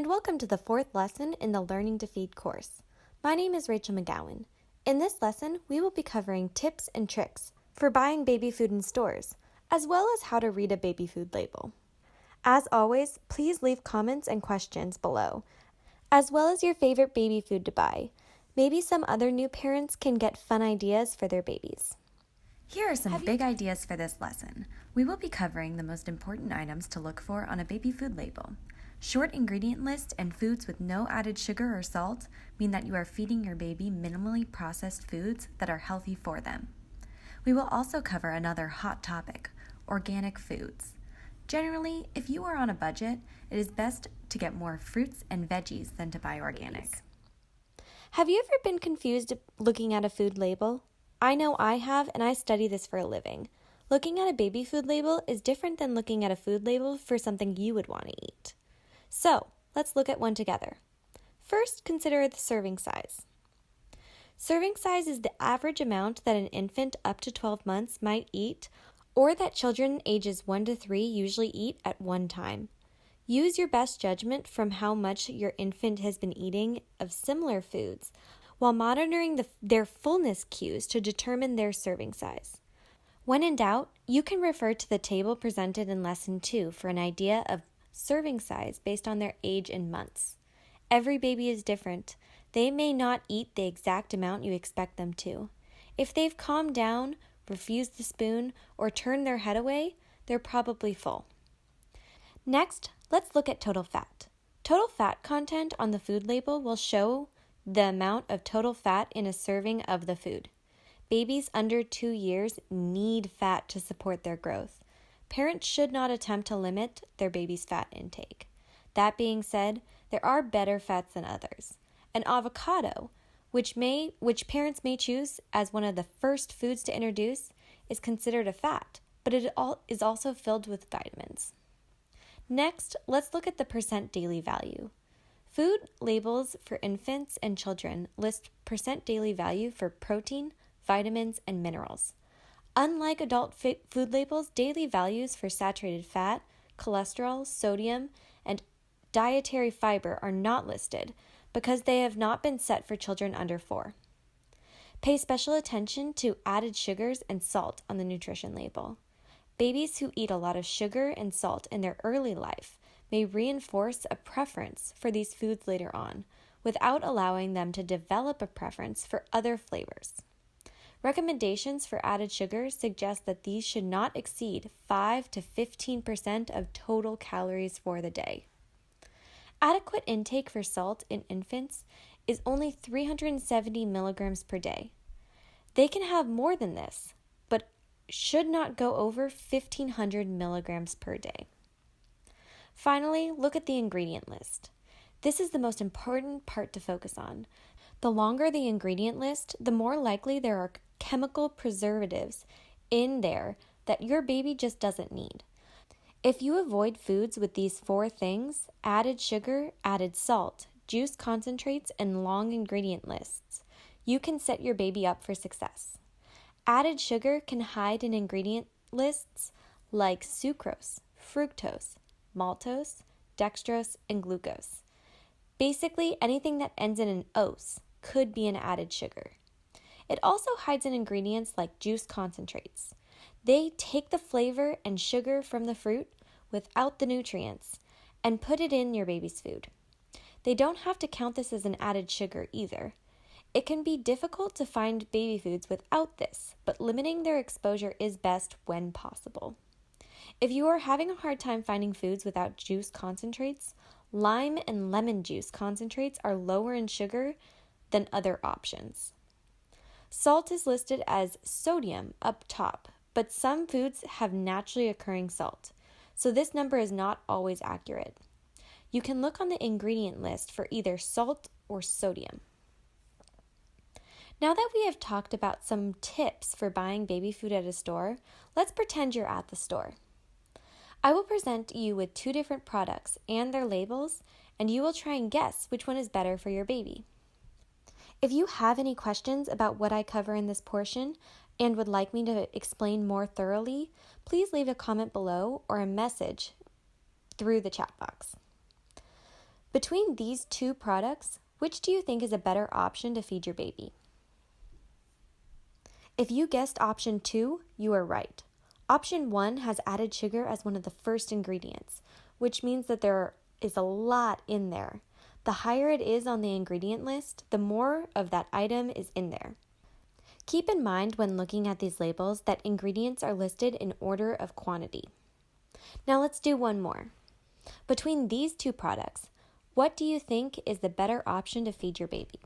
and welcome to the 4th lesson in the Learning to Feed course. My name is Rachel McGowan. In this lesson, we will be covering tips and tricks for buying baby food in stores, as well as how to read a baby food label. As always, please leave comments and questions below, as well as your favorite baby food to buy. Maybe some other new parents can get fun ideas for their babies. Here are some big ideas for this lesson. We will be covering the most important items to look for on a baby food label. Short ingredient lists and foods with no added sugar or salt mean that you are feeding your baby minimally processed foods that are healthy for them. We will also cover another hot topic, organic foods. Generally, if you are on a budget, it is best to get more fruits and veggies than to buy organic. Have you ever been confused looking at a food label? I know I have, and I study this for a living. Looking at a baby food label is different than looking at a food label for something you would want to eat. So, let's look at one together. First, consider the serving size. Serving size is the average amount that an infant up to 12 months might eat, or that children ages 1 to 3 usually eat at one time. Use your best judgment from how much your infant has been eating of similar foods, while monitoring their fullness cues to determine their serving size. When in doubt, you can refer to the table presented in Lesson 2 for an idea of serving size based on their age in months. Every baby is different. They may not eat the exact amount you expect them to. If they've calmed down, refused the spoon, or turned their head away, they're probably full. Next, let's look at total fat. Total fat content on the food label will show the amount of total fat in a serving of the food. Babies under 2 years need fat to support their growth. Parents should not attempt to limit their baby's fat intake. That being said, there are better fats than others. An avocado, which parents may choose as one of the first foods to introduce, is considered a fat, but it is also filled with vitamins. Next, let's look at the percent daily value. Food labels for infants and children list percent daily value for protein, vitamins, and minerals. Unlike adult food labels, daily values for saturated fat, cholesterol, sodium, and dietary fiber are not listed because they have not been set for children under 4. Pay special attention to added sugars and salt on the nutrition label. Babies who eat a lot of sugar and salt in their early life may reinforce a preference for these foods later on, without allowing them to develop a preference for other flavors. Recommendations for added sugars suggest that these should not exceed 5 to 15% of total calories for the day. Adequate intake for salt in infants is only 370 milligrams per day. They can have more than this, but should not go over 1,500 milligrams per day. Finally, look at the ingredient list. This is the most important part to focus on. The longer the ingredient list, the more likely there are chemical preservatives in there that your baby just doesn't need. If you avoid foods with these 4 things, added sugar, added salt, juice concentrates, and long ingredient lists, you can set your baby up for success. Added sugar can hide in ingredient lists like sucrose, fructose, maltose, dextrose, and glucose. Basically, anything that ends in an ose could be an added sugar. It also hides in ingredients like juice concentrates. They take the flavor and sugar from the fruit without the nutrients and put it in your baby's food. They don't have to count this as an added sugar either. It can be difficult to find baby foods without this, but limiting their exposure is best when possible. If you are having a hard time finding foods without juice concentrates, lime and lemon juice concentrates are lower in sugar than other options. Salt is listed as sodium up top, but some foods have naturally occurring salt, so this number is not always accurate. You can look on the ingredient list for either salt or sodium. Now that we have talked about some tips for buying baby food at a store, let's pretend you're at the store. I will present you with 2 different products and their labels, and you will try and guess which one is better for your baby. If you have any questions about what I cover in this portion and would like me to explain more thoroughly, please leave a comment below or a message through the chat box. Between these two products, which do you think is a better option to feed your baby? If you guessed option 2, you are right. Option 1 has added sugar as one of the first ingredients, which means that there is a lot in there. The higher it is on the ingredient list, the more of that item is in there. Keep in mind when looking at these labels that ingredients are listed in order of quantity. Now let's do one more. Between these two products, what do you think is the better option to feed your baby?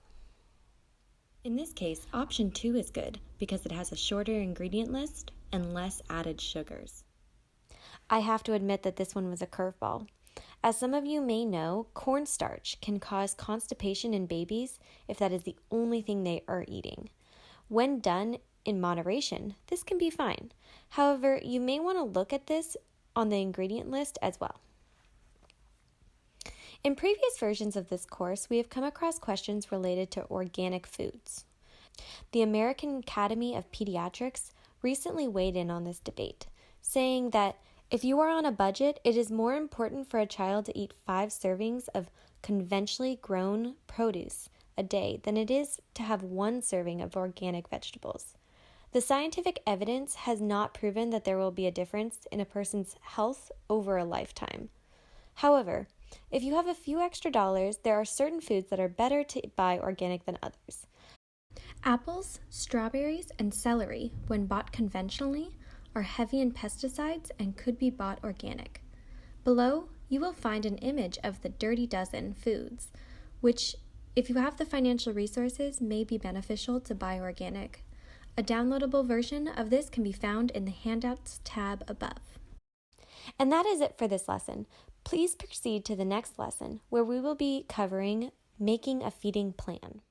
In this case, option 2 is good because it has a shorter ingredient list and less added sugars. I have to admit that this one was a curveball. As some of you may know, cornstarch can cause constipation in babies if that is the only thing they are eating. When done in moderation, this can be fine. However, you may want to look at this on the ingredient list as well. In previous versions of this course, we have come across questions related to organic foods. The American Academy of Pediatrics recently weighed in on this debate, saying that if you are on a budget, it is more important for a child to eat 5 servings of conventionally grown produce a day than it is to have 1 serving of organic vegetables. The scientific evidence has not proven that there will be a difference in a person's health over a lifetime. However, if you have a few extra dollars, there are certain foods that are better to buy organic than others. Apples, strawberries, and celery, when bought conventionally, are heavy in pesticides and could be bought organic. Below, you will find an image of the Dirty Dozen foods, which, if you have the financial resources, may be beneficial to buy organic. A downloadable version of this can be found in the Handouts tab above. And that is it for this lesson. Please proceed to the next lesson, where we will be covering making a feeding plan.